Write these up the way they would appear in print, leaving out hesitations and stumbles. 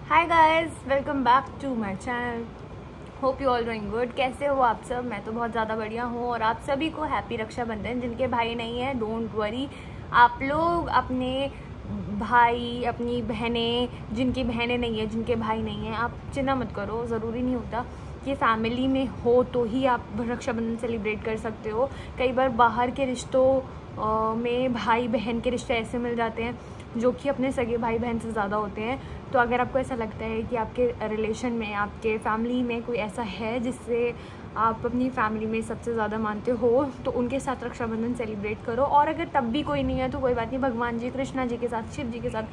Hi guys, welcome back to my channel. Hope you all doing good. कैसे हो आप सब? मैं तो बहुत ज़्यादा बढ़िया हूँ और आप सभी को हैप्पी रक्षाबंधन। जिनके भाई नहीं है, डोंट वरी, आप लोग अपने भाई, अपनी बहनें, जिनकी बहनें नहीं है, जिनके भाई नहीं है, आप चिंता मत करो। ज़रूरी नहीं होता कि फैमिली में हो तो ही आप रक्षाबंधन सेलिब्रेट कर सकते हो। कई बार बाहर के रिश्तों में भाई बहन के रिश्ते ऐसे मिल जाते हैं जो कि अपने सगे भाई बहन से ज़्यादा होते हैं। तो अगर आपको ऐसा लगता है कि आपके रिलेशन में, आपके फैमिली में कोई ऐसा है जिससे आप अपनी फैमिली में सबसे ज़्यादा मानते हो, तो उनके साथ रक्षाबंधन सेलिब्रेट करो। और अगर तब भी कोई नहीं है तो कोई बात नहीं, भगवान जी, कृष्णा जी के साथ, शिव जी के साथ,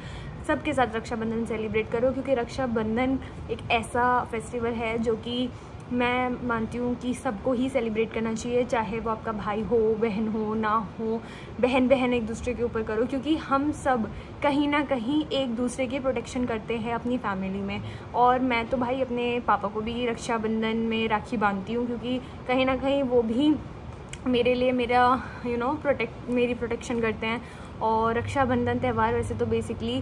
सबके साथ रक्षाबंधन सेलिब्रेट करो। क्योंकि रक्षाबंधन एक ऐसा फेस्टिवल है जो कि मैं मानती हूँ कि सबको ही सेलिब्रेट करना चाहिए, चाहे वो आपका भाई हो, बहन हो, ना हो। बहन एक दूसरे के ऊपर करो, क्योंकि हम सब कहीं ना कहीं एक दूसरे की प्रोटेक्शन करते हैं अपनी फैमिली में। और मैं तो भाई अपने पापा को भी रक्षाबंधन में राखी बांधती हूँ, क्योंकि कहीं ना कहीं वो भी मेरे लिए मेरा मेरी प्रोटेक्शन करते हैं। और रक्षाबंधन त्यौहार वैसे तो बेसिकली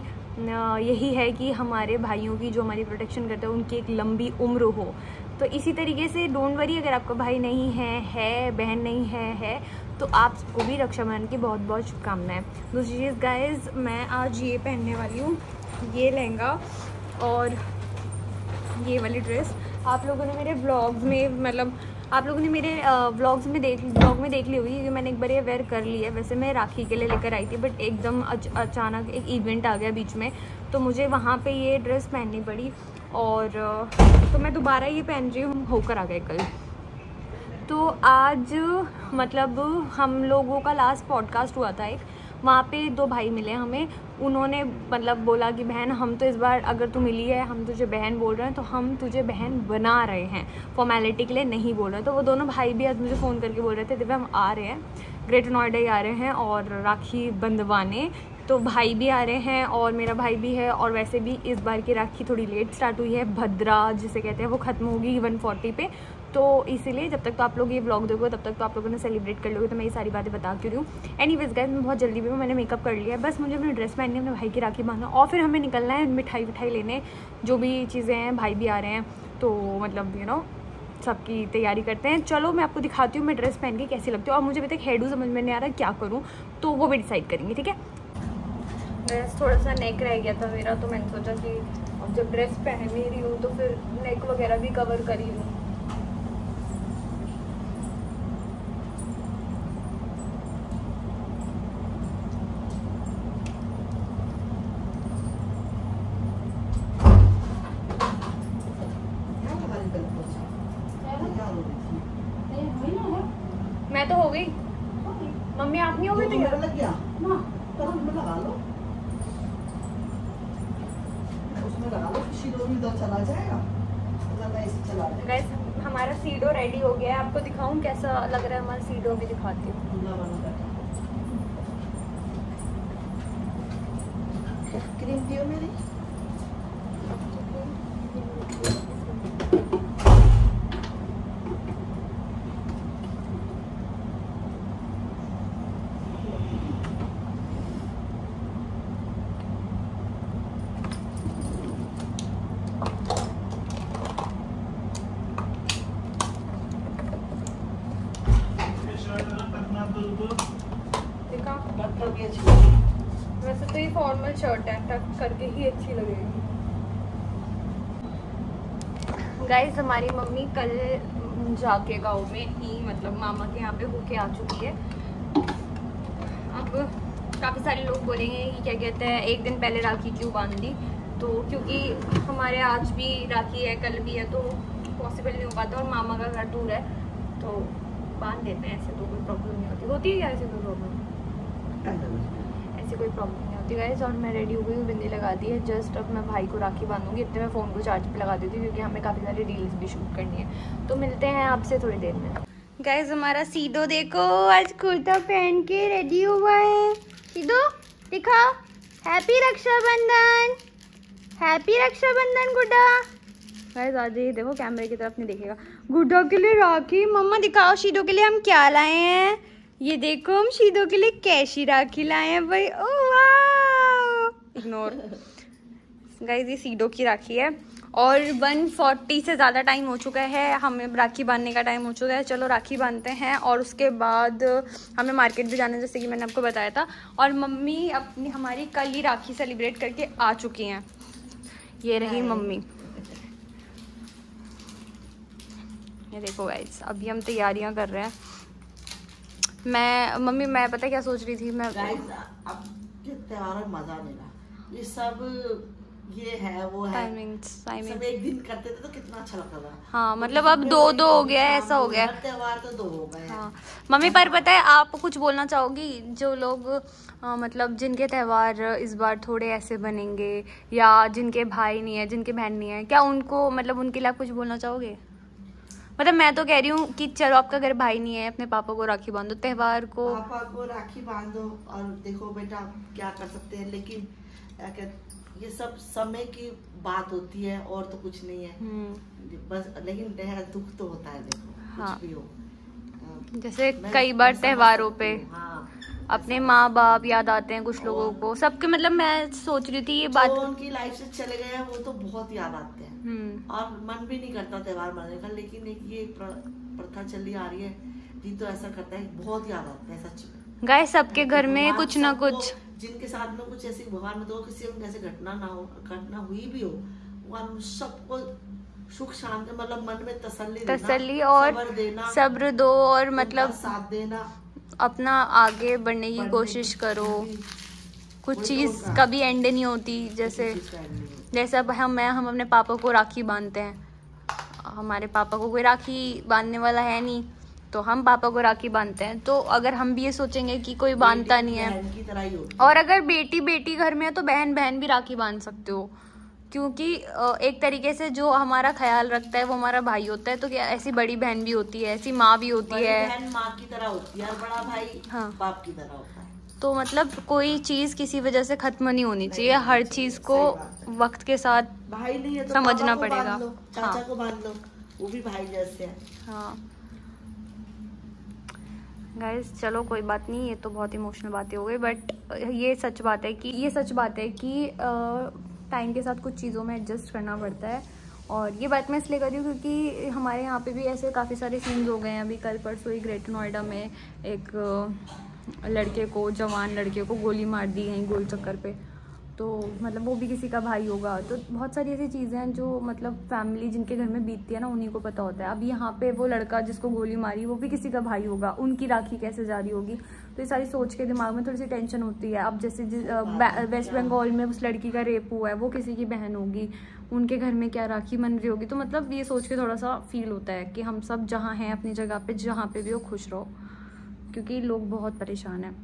यही है कि हमारे भाइयों की, जो हमारी प्रोटेक्शन करते हैं, उनकी एक लंबी उम्र हो। तो इसी तरीके से डोंट वरी, अगर आपका भाई नहीं है बहन नहीं है तो आप सबको भी रक्षाबंधन की बहुत बहुत शुभकामनाएं। दूसरी चीज़ गाइज, मैं आज ये पहनने वाली हूँ, ये लहंगा और ये वाली ड्रेस। आप लोगों ने मेरे व्लॉग्स में, मतलब आप लोगों ने मेरे व्लॉग में देख ली होगी, क्योंकि मैंने एक बार ये वेयर कर ली है। वैसे मैं राखी के लिए लेकर आई थी, बट एकदम अचानक एक इवेंट आ गया बीच में, तो मुझे वहाँ पे ये ड्रेस पहननी पड़ी। और तो मैं दोबारा ये पहन रही हूँ, होकर आ गए कल। तो आज मतलब हम लोगों का लास्ट पॉडकास्ट हुआ था एक, वहाँ पे दो भाई मिले हमें। उन्होंने मतलब बोला कि बहन, हम तो इस बार, अगर तू मिली है, हम तुझे बहन बोल रहे हैं, तो हम तुझे बहन बना रहे हैं, फॉर्मेलिटी के लिए नहीं बोल रहे। तो वो दोनों भाई भी आज मुझे फ़ोन करके बोल रहे थे, दिव्या हम आ रहे हैं, ग्रेटर नोएडा ही आ रहे हैं और राखी बंधवाने। तो भाई भी आ रहे हैं और मेरा भाई भी है। और वैसे भी इस बार की राखी थोड़ी लेट स्टार्ट हुई है, भद्रा जिसे कहते हैं, वो ख़त्म होगी 140 पे। तो इसीलिए जब तक तो आप लोग ये व्लॉग देखो, तब तक तो आप लोगों ने सेलिब्रेट कर लोगे। तो मैं ये सारी बातें बता क्यों रही हूँ। एनीवेज गाइस, मैं बहुत जल्दी भी हूँ, मैंने मेकअप कर लिया है, बस मुझे अपनी ड्रेस पहननी है, अपने भाई की राखी बांधना, और फिर हमें निकलना है मिठाई विठाई लेने, जो भी चीज़ें हैं। भाई भी आ रहे हैं, तो मतलब सबकी तैयारी करते हैं। चलो मैं आपको दिखाती हूँ मैं ड्रेस पहन के कैसी लगती हूँ। और मुझे अभी तक हेयर समझ में नहीं आ रहा क्या करूँ, तो वो भी डिसाइड करेंगे, ठीक है। ड्रेस थोड़ा सा नेक रह गया था मेरा, तो मैंने सोचा कि अब जब ड्रेस पहन ही रही हूँ तो फिर नेक वगैरह भी कवर कर ही लूँ। मैं तो हो गई, मम्मी आप नहीं हो गई? तो लग गया ना, तो लगा लो, उसमें लगा लो, सीडो भी तो चला जाएगा। गाइस, हमारा सीडो रेडी हो गया है। आपको दिखाऊं कैसा लग रहा है हमारा सीडो, भी दिखाती हूँ। क्रीम दियो मेरी। वैसे तो ये फॉर्मल शर्ट है, टक करके ही अच्छी लगेगी। गाइस, हमारी मम्मी कल जाके गाँव में ही, मतलब मामा के यहाँ पे होके आ चुकी है। अब काफ़ी सारे लोग बोलेंगे कि क्या कहते हैं, एक दिन पहले राखी क्यों बांध दी। तो क्योंकि हमारे आज भी राखी है, कल भी है, तो पॉसिबल नहीं हो पाता। और मामा का घर दूर है, तो बांध देते हैं। ऐसे तो कोई प्रॉब्लम नहीं होती है क्या? ऐसे कोई प्रॉब्लम, ऐसी कोई प्रॉब्लम नहीं होती गाइस। और मैं रेडी हो गई हूँ, बिंदी लगा दी है। जस्ट अब मैं भाई को राखी बांधूंगी, इतने मैं फ़ोन को चार्ज पे लगा देती हूँ, क्योंकि हमें काफ़ी सारी रील्स भी शूट करनी है। तो मिलते हैं आपसे थोड़ी देर में। गाइस, हमारा सीडो देखो, आज कुर्ता पहन के रेडी हुआ है। सीडो दिखा, हैप्पी रक्षाबंधन, हैप्पी रक्षाबंधन गुड्डा। गाइस आज ये देखो, कैमरे की तरफ नहीं देखेगा। गुड्डा के लिए राखी। मम्मा दिखाओ शीदो के लिए हम क्या लाए हैं। ये देखो, हम शीदो के लिए कैसी राखी लाए हैं भाई। ओ वाह, इग्नोर। गाइस ये सीडो की राखी है और 1:40 से ज़्यादा टाइम हो चुका है, हमें राखी बांधने का टाइम हो चुका है। चलो राखी बांधते हैं और उसके बाद हमें मार्केट भी जाना है, जैसे कि मैंने आपको बताया था। और मम्मी अपनी हमारी कल ही राखी सेलिब्रेट करके आ चुकी हैं। ये रही मम्मी। ये देखो गाइस, अभी हम तैयारियां कर रहे हैं। मैं पता क्या सोच रही थी, मैं अब त्योहार में मजा लेना, ये सब ये है वो है टाइमिंग सब एक दिन करते थे तो कितना अच्छा लगता था। हाँ, मतलब अब दो हो गया है, ऐसा हो गया। हर त्योहार तो 2 हो गए। हाँ मम्मी, पर पता है आप कुछ बोलना चाहोगी? जो लोग मतलब जिनके त्योहार इस बार थोड़े ऐसे बनेंगे, या जिनके भाई नहीं है, जिनके बहन नहीं है, क्या उनको मतलब उनके लिए आप कुछ बोलना चाहोगे? मतलब मैं तो कह रही हूँ कि चलो आपका अगर भाई नहीं है, अपने पापा को राखी बांधो, त्योहार को पापा को राखी बांधो। और देखो बेटा क्या कर सकते हैं, लेकिन ये सब समय की बात होती है और तो कुछ नहीं है बस। लेकिन दुख तो होता है, देखो हाँ, कुछ भी हो। जैसे कई बार त्योहारों पे हाँ, अपने माँ बाप याद आते हैं कुछ लोगों को, सबके। मतलब मैं सोच रही थी ये बात, उनकी लाइफ से चले गए हैं वो तो बहुत याद आते हैं और मन भी नहीं करता त्योहार मनाने का। लेकिन एक ये प्रथा चली आ रही है जी, तो ऐसा करता है, बहुत याद आता है सच में। गाय सबके घर में कुछ ना कुछ, जिनके साथ में कुछ ऐसी भगवान में तो किसी ऐसे घटना ना हो, घटना हुई भी हो, भगवान सबको सुख शांति, मतलब मन में तसल्ली और सब्र देना, सब्र दो, और मतलब साथ देना, अपना आगे बढ़ने की कोशिश करो। कुछ चीज कभी एंड नहीं होती। जैसे अब हम अपने पापा को राखी बांधते हैं, हमारे पापा को कोई राखी बांधने वाला है नहीं, तो हम पापा को राखी बांधते हैं। तो अगर हम भी ये सोचेंगे कि कोई बांधता नहीं है, और अगर बेटी घर में है तो बहन भी राखी बांध सकते हो, क्योंकि एक तरीके से जो हमारा ख्याल रखता है वो हमारा भाई होता है। तो क्या ऐसी बड़ी बहन भी होती है, ऐसी माँ भी होती है, बहन माँ की तरह होती है और बड़ा भाई हाँ बाप की तरह होता है। तो मतलब कोई चीज किसी वजह से खत्म नहीं होनी चाहिए, हर चीज को वक्त के साथ भाई नहीं है तो समझना पड़ेगा। चाचा को बांध लो, वो भी भाई जैसे है। हाँ गाइस चलो कोई बात नहीं, ये तो बहुत इमोशनल बातें हो गई, बट ये सच बात है कि टाइम के साथ कुछ चीज़ों में एडजस्ट करना पड़ता है। और ये बात मैं इसलिए कर रही हूँ क्योंकि हमारे यहाँ पे भी ऐसे काफ़ी सारे सीन्स हो गए हैं। अभी कल परसों ही ग्रेटर नोएडा में एक जवान लड़के को गोली मार दी है गोल चक्कर पे, तो मतलब वो भी किसी का भाई होगा। तो बहुत सारी ऐसी चीज़ें हैं जो मतलब फैमिली जिनके घर में बीतती है ना, उन्हीं को पता होता है। अब यहाँ पे वो लड़का जिसको गोली मारी वो भी किसी का भाई होगा, उनकी राखी कैसे जारी होगी? तो ये सारी सोच के दिमाग में थोड़ी सी टेंशन होती है। अब जैसे वेस्ट बंगाल में उस लड़की का रेप हुआ है, वो किसी की बहन होगी, उनके घर में क्या राखी बन रही होगी? तो मतलब ये सोच के थोड़ा सा फील होता है कि हम सब जहाँ हैं अपनी जगह पे, जहाँ पे भी हो खुश रहो, क्योंकि लोग बहुत परेशान हैं।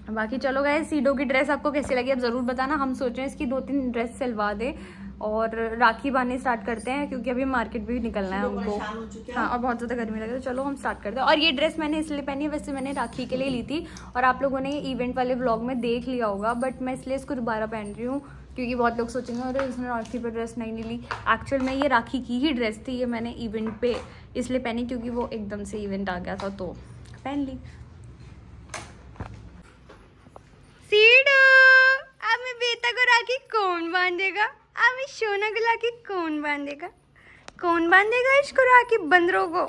बाकी चलो गए, सीडो की ड्रेस आपको कैसी लगी अब ज़रूर बताना। हम सोच रहे हैं इसकी 2-3 ड्रेस सिलवा दें और राखी बांधने स्टार्ट करते हैं, क्योंकि अभी मार्केट भी निकलना है हमको। हाँ, और बहुत ज़्यादा गर्मी लग रही है, तो चलो हम स्टार्ट करते हैं। और ये ड्रेस मैंने इसलिए पहनी है, वैसे मैंने राखी के लिए ली थी और आप लोगों ने ये इवेंट वाले व्लॉग में देख लिया होगा, बट मैं इसलिए इसको दोबारा पहन रही हूँ क्योंकि बहुत लोग सोचेंगे अरे इसने राखी पर ड्रेस नहीं ली। एक्चुअल में ये राखी की ही ड्रेस थी, ये मैंने इवेंट पे इसलिए पहनी क्योंकि वो एकदम से इवेंट आ गया था तो पहन ली। सीडो, আমি बेटा को राखी कौन बांधेगा? আমি सोना को राखी कौन बांधेगा? कौन बांधेगा इसको राखी? बंदरों को।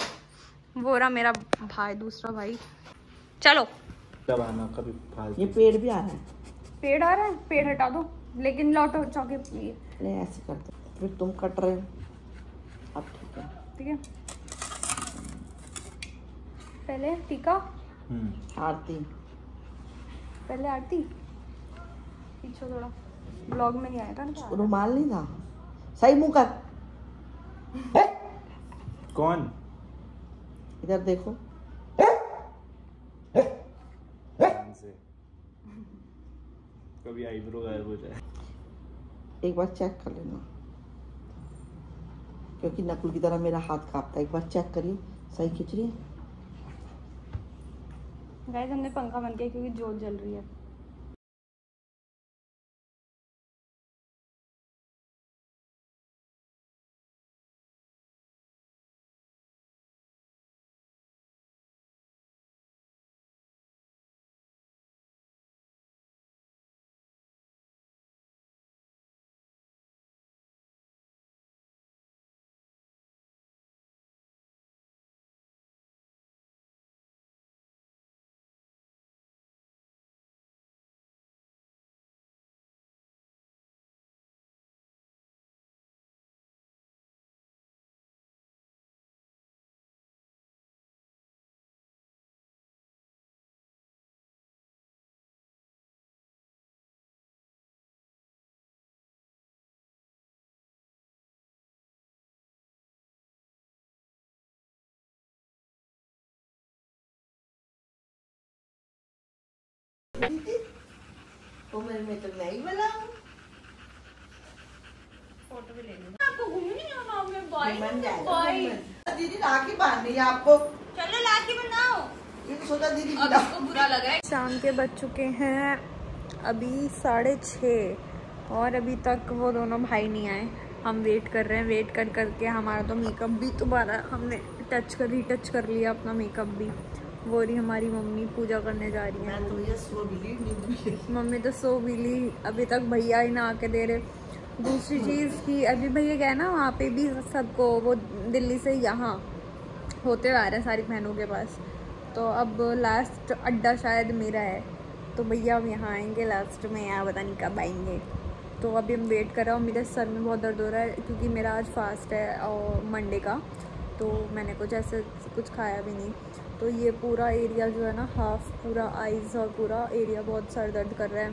वो रहा मेरा भाई, दूसरा भाई। चलो ये पेड़ भी आ रहा है, पेड़ आ रहा है, पेड़ हटा दो, लेकिन लौटो चौके नहीं ऐसे कर दो, फिर तुम कट रहे हो। अब ठीक है पहले टीका, आरती, पहले आरती। पीछे थोड़ा ब्लॉग में नहीं आया था ना, रुमाल नहीं था, सही मुंह कर। कौन? इधर देखो। कभी आईब्रो गायब हो जाए। एक बार चेक कर लेना, क्योंकि नकुल की तरह मेरा हाथ कांपता है। एक बार चेक करिए, सही खींच रही है। गाइस हमने पंखा बंद किया क्योंकि जोत जल रही है। उम्र में तो मैं ही बनाऊं। फोटो भी ले लूं। आपको घूमने नहीं जाना मैं बाय मन जाएगा। बाय। दीदी राखी बांधनी है आपको। चलो राखी बनाओ। ये तो सोचा दीदी अब इसको बुरा लगा है। शाम के बज चुके हैं अभी 6:30 और अभी तक वो दोनों भाई नहीं आए। हम वेट कर रहे हैं। वेट कर करके हमारा तो मेकअप भी दोबारा हमने रीटच कर लिया अपना मेकअप भी। वो रही हमारी मम्मी पूजा करने जा रही है। तो ये सो बिली मम्मी तो सो बिली, अभी तक भैया ही ना आके दे रहे। दूसरी चीज़ कि अभी भैया गए ना वहाँ पे भी सबको, वो दिल्ली से यहाँ होते आ रहे हैं सारी बहनों के पास। तो अब लास्ट अड्डा शायद मेरा है, तो भैया अब यहाँ आएंगे लास्ट में, यहाँ पता नहीं कब आएंगे। तो अभी हम वेट कर रहे हैं। मेरे सर में बहुत दर्द हो रहा है क्योंकि मेरा आज फास्ट है और मंडे का, तो मैंने कुछ खाया भी नहीं। तो ये पूरा एरिया जो है ना, हाफ पूरा आइज़ और पूरा एरिया बहुत सर दर्द कर रहा है।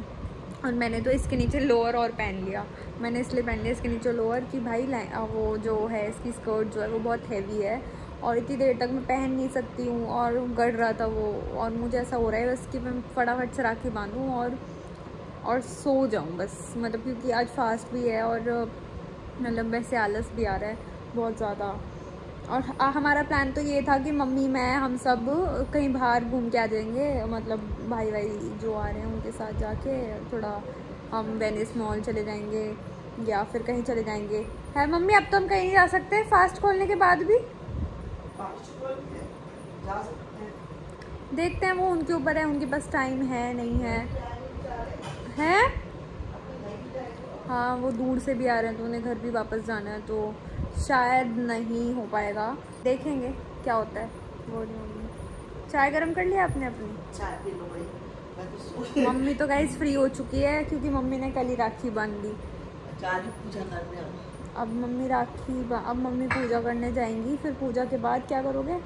और मैंने तो इसके नीचे लोअर और पहन लिया। मैंने इसलिए पहन लिया इसके नीचे लोअर कि भाई वो जो है इसकी स्कर्ट जो है वो बहुत हैवी है और इतनी देर तक मैं पहन नहीं सकती हूँ और गड़ रहा था वो। और मुझे ऐसा हो रहा है बस कि मैं फटाफट से राखी बांधूँ और सो जाऊँ बस, मतलब क्योंकि आज फास्ट भी है और मतलब वैसे आलस भी आ रहा है बहुत ज़्यादा। और हमारा प्लान तो ये था कि मम्मी मैं हम सब कहीं बाहर घूम के आ जाएंगे, मतलब भाई जो आ रहे हैं उनके साथ जाके थोड़ा हम वेनिस मॉल चले जाएंगे या फिर कहीं चले जाएंगे। है मम्मी अब तो हम कहीं नहीं जा सकते फास्ट खोलने के बाद भी? जा सकते हैं। देखते हैं, वो उनके ऊपर है, उनके पास टाइम है नहीं है। हैं? हाँ वो दूर से भी आ रहे हैं तो उन्हें घर भी वापस जाना है, तो शायद नहीं हो पाएगा, देखेंगे क्या होता है। वो चाय गरम कर लिया आपने अपनी? चाय पी लो भाई, मैं तो सो मम्मी तो गाइस फ्री हो चुकी है क्योंकि मम्मी ने कल ही राखी बांध दी। पूजा करने अब मम्मी पूजा करने जाएंगी। फिर पूजा के बाद क्या करोगे?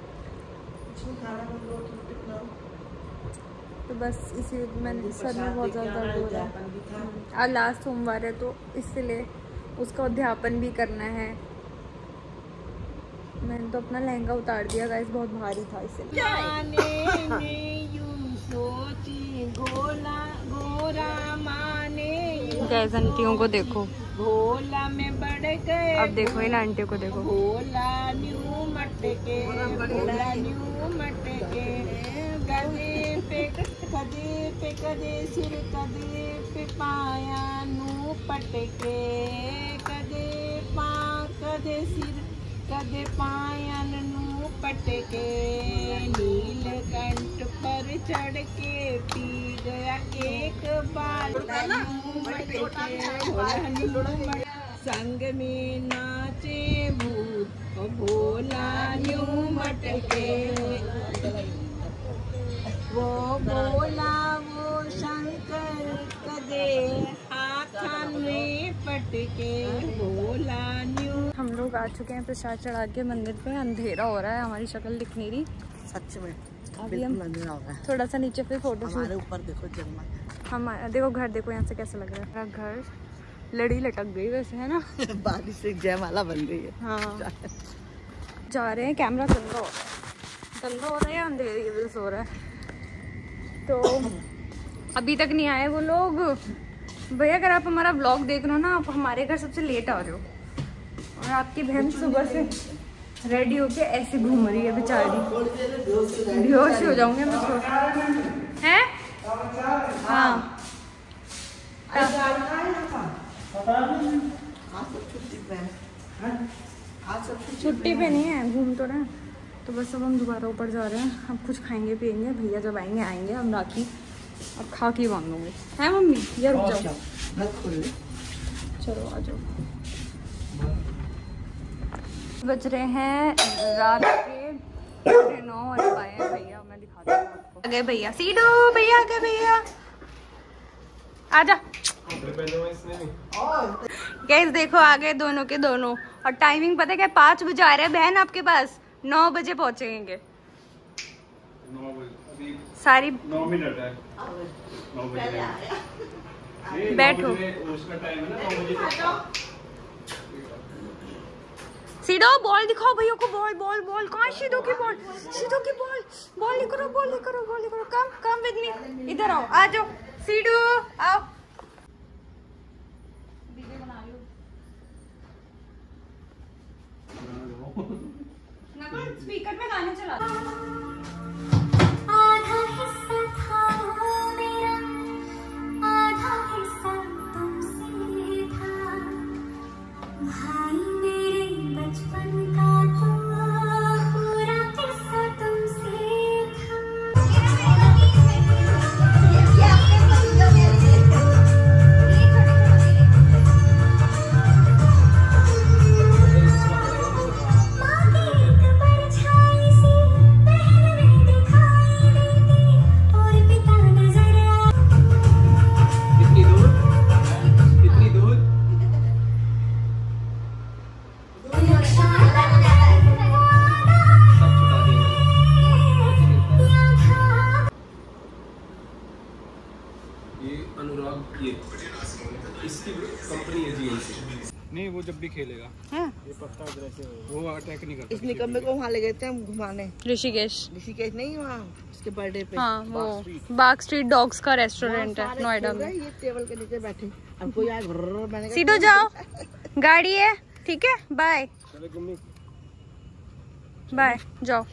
तो बस इसी मैंने सर में बहुत ज़्यादा दर्द हो रहा है। आज लास्ट सोमवार है तो इसलिए उसका अध्यापन भी करना है। मैंने तो अपना लहंगा उतार दिया गाइस, बहुत भारी था इसलिए। गैस आंटियों को देखो, भोला में बढ़ गए। अब देखो इन आंटियों को देखो। भोला न्यू मटके, भोला न्यू मटके, गदे पे कदे सिर कदे पे पाया नू पटके, कदे सिर कदे पायन नू पटके, नीलकंठ पर चढ़ के पी गया एक बार संग में नाचे भूत भोला न्यू मटके, वो बोला वो शंकर कदे हाथ में पटके, भोला न्यू। हम लोग आ चुके हैं प्रसाद चढ़ा के मंदिर पे। अंधेरा हो रहा है, हमारी शक्ल दिख नहीं रही सच में। अभी हम थोड़ा सा नीचे फिर फोटो शूट। ऊपर देखो जगमग, हम देखो घर देखो यहाँ से कैसा लग रहा है। मेरा घर लड़ी लटक गई वैसे, है ना? बारिश से जयमाला बन रही है। हाँ जा रहे हैं। कैमरा चल रहा हो रहा है या अंधेरे वजह हो रहा है? तो अभी तक नहीं आए वो लोग। भैया अगर आप हमारा ब्लॉग देख रहे हो ना, आप हमारे घर सबसे लेट आ रहे हो और आपकी बहन सुबह से रेडी होके ऐसे घूम रही है बेचारी। बेहोश हो जाऊंगे मैं तो। हैं? हाँ छुट्टी पे नहीं है, घूम तो रहे हैं। तो बस अब हम दोबारा ऊपर जा रहे हैं। अब कुछ खाएंगे पियेंगे, भैया जब आएंगे हम राखी अब खा के बांधूंगे। है मम्मी? या रुक जाओ, चलो आ जाओ। बज रहे हैं रात के 9:30 और अब आए हैं भैया। मैं दिखाती हूँ आपको। आ गए भैया, सीडो भैया आ गए। भैया आजा। गैस देखो आ गए दोनों के दोनों। और टाइमिंग पता है क्या? 5 बजे आ रहे हैं बहन आपके पास, 9 बजे पहुंचेंगे। 9 बजे सारी 9 मिनट है। 9 बजे बैठो। उसका टाइम है ना 9 बजे। सीधो बॉल दिखाओ भैया को, बॉल बॉल बॉल कहाँ है सीधो की बॉल, सीधो की बॉल, बॉल लेकर आओ, बॉल लेकर आओ, बॉल लेकर आओ, कम कम विद मी, इधर आओ, आ जाओ सीधो आओ। वीडियो बना रही हूँ ना, स्पीकर में गाने चला। आधा हिस्सा था मेरा, आधा हिस्सा तुमसे था, भाई मेरे बचपन का तो पूरा किस्सा तुमसे था। इसकी कंपनी है जीएनसी। नहीं वो जब भी खेलेगा ये पत्ता उधर ऐसे वो अटैक नहीं करता। इस निकम्मे को वहाँ ले गए थे हम घुमाने, ऋषिकेश नहीं, वहाँ उसके बर्थडे पे। हाँ वो बाग स्ट्रीट डॉग्स का रेस्टोरेंट है नोएडा में। ये टेबल के नीचे बैठे, हमको यार मैंने कहा सीधो जाओ, गाड़ी है ठीक है, बाय बाय, जाओ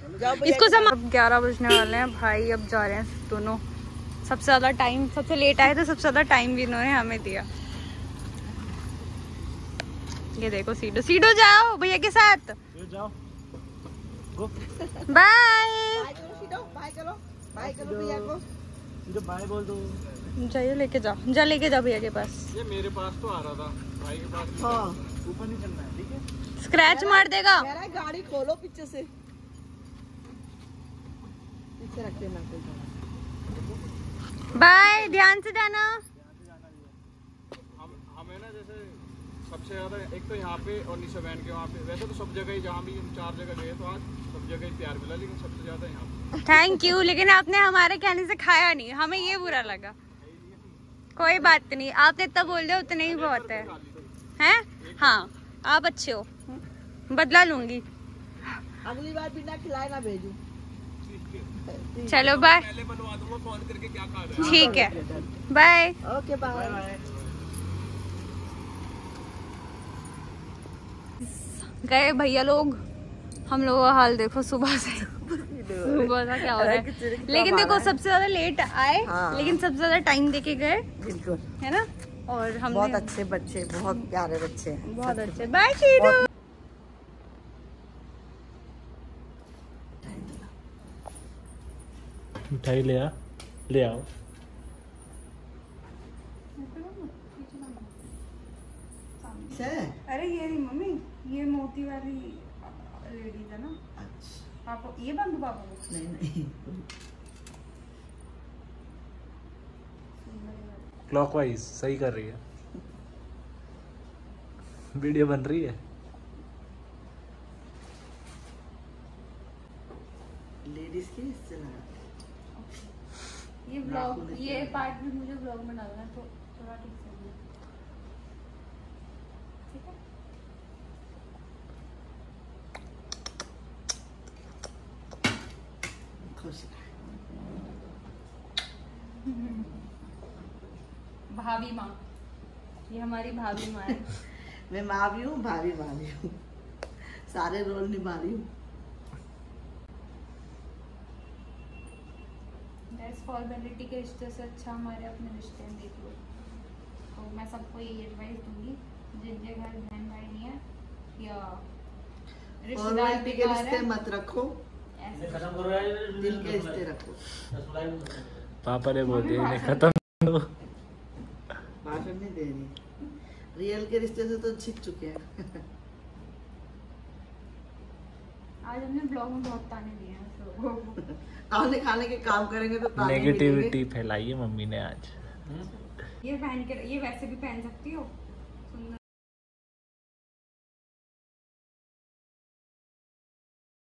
इसको समा। 11 बजने वाले हैं भाई, अब जा रहे हैं दोनों। सबसे ज्यादा टाइम, सबसे लेट आए तो सबसे ज्यादा टाइम भी इन्होंने हमें दिया। ये देखो सीधो, सीधो जाओ भैया के साथ, बाय बाय करो भैया को, बाय बोल दो। जाइए लेके जाओ, जा लेके जाओ भैया के पास। ये मेरे पास तो आ रहा था, भाई के पास हाँ ऊपर नहीं चलना है, ठीक है। स्क्रैच मार देगा। गाड़ी खोलो पीछे से, पीछे रख देना। बाय, ध्यान से जाना। हमें ना जैसे सबसे ज्यादा एक तो यहाँ पे और निशा बहन के वहाँ पे, वैसे तो सब जगह ही, जहाँ भी हम 4 जगह गए तो आज सब जगह ही प्यार मिला, लेकिन सबसे ज्यादा यहाँ पे। थैंक यू, लेकिन आपने हमारे कहने से खाया नहीं, हमें ये बुरा लगा। कोई बात नहीं, आपने इतना बोल दिया उतने ही बहुत है, हैं? हाँ आप अच्छे हो, बदला लूंगी। अगली बार बिना खिलाए ना भेजू। चलो बाय, पहले बनवा दूंगा फोन करके क्या खा रहे हैं। ठीक है, बाय। Okay bye. गए भैया लोग, हम लोगों का हाल देखो सुबह से, सुबह का क्या हो रहा है। लेकिन देखो सबसे ज्यादा लेट आए, लेकिन सबसे ज्यादा टाइम देके गए, बिल्कुल है ना। और हम बहुत अच्छे बच्चे, बहुत प्यारे बच्चे हैं, बहुत अच्छे। बाय शीरू। मिठाई ले आओ। अरे ये रही मम्मी, ये मोती वाली लेडीज है ना। अच्छा पापा ये बंद, पापा को नहीं क्लॉकवाइज सही कर रही है, वीडियो बन रही है। लेडीज की इससे लगा ये ब्लॉग, ये पार्ट भी मुझे ब्लॉग में डालना है, तो थोड़ा ठीक से ठीक है। खुश। भाभी माँ, ये हमारी भाभी माँ है। मैं माँ भी हूँ, भाभी भी हूँ, सारे रोल निभा रही हूँ। फॉर्मेलिटी के रिश्ते से अच्छा हमारे अपने रिश्ते हैं, देख लो। तो मैं सबको यही एडवाइस दूंगी, जिनके घर बहन भाई नहीं है या रिश्तेदार के रिश्ते मत रखो, दिल के रिश्ते रखो। पापा ने बोल दिया इन्हें खत्म करो। भाषण नहीं दे रही, रियल के रिश्ते से तो छिप चुके हैं। आज हमने ब्लॉग में बहुत ताने दिए हैं लोगों को। आने खाने के काम करेंगे तो नेगेटिविटी फैलाई है मम्मी ने आज। ये पहन के, ये वैसे भी पहन सकती हो,